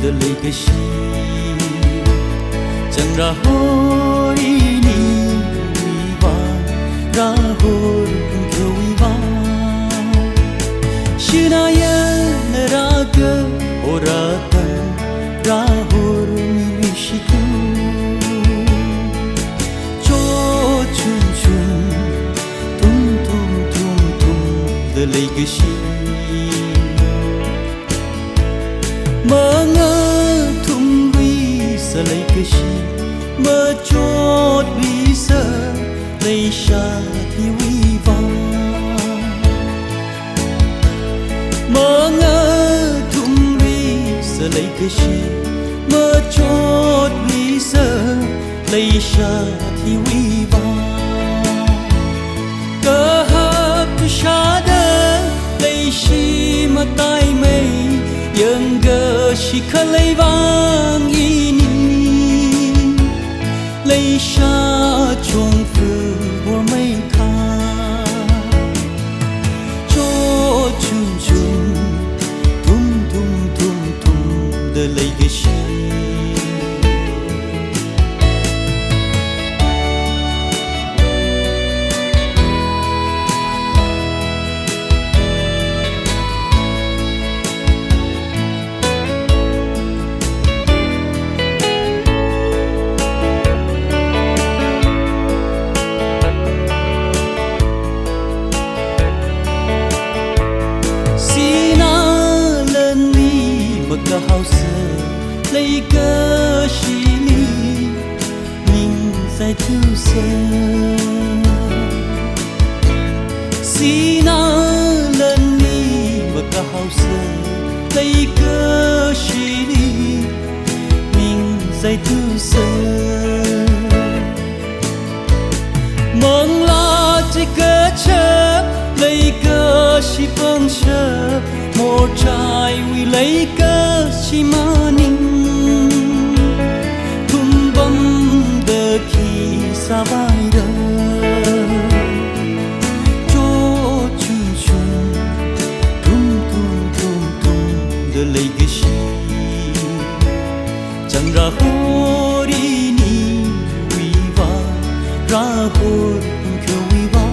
the legacy chẳng ra hối ni viva ra hối kêu viva shinaya ra ke orata ra hối mi shiku cho chun chun tum the legacy mơ ngơ thung vi sa lấy cái gì mơ chốt vi sa lấy xa thì vi vang mơ ngơ thung vi sa lấy cái gì mơ chốt vi sa lấy xa thì vi vang cơ hấp xa đơ lấy gì mà tay mây yang ga shi khalai wang ini lei sha chong fu bor mai kha cho chun chun tum de lei ga shi个好色lấy个是你明在土色是那了你么个好色lấy个是你明在土色梦啦这个车lấy个是风车một trai vì lấy cơ chi mà ninh thum bom đờ khi xa vai đờ cho chun chun tum đờ lấy cái gì chẳng ra hồ đi ni vì va ra hồ kêu vì va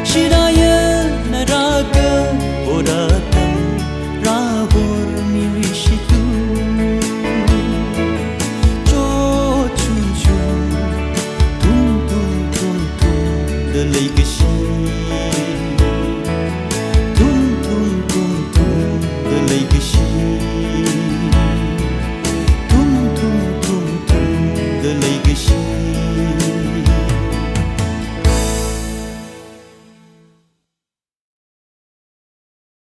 chỉ đã nhớ na ra cơ oratan rahor mirishiku cho chun chun tum the legacy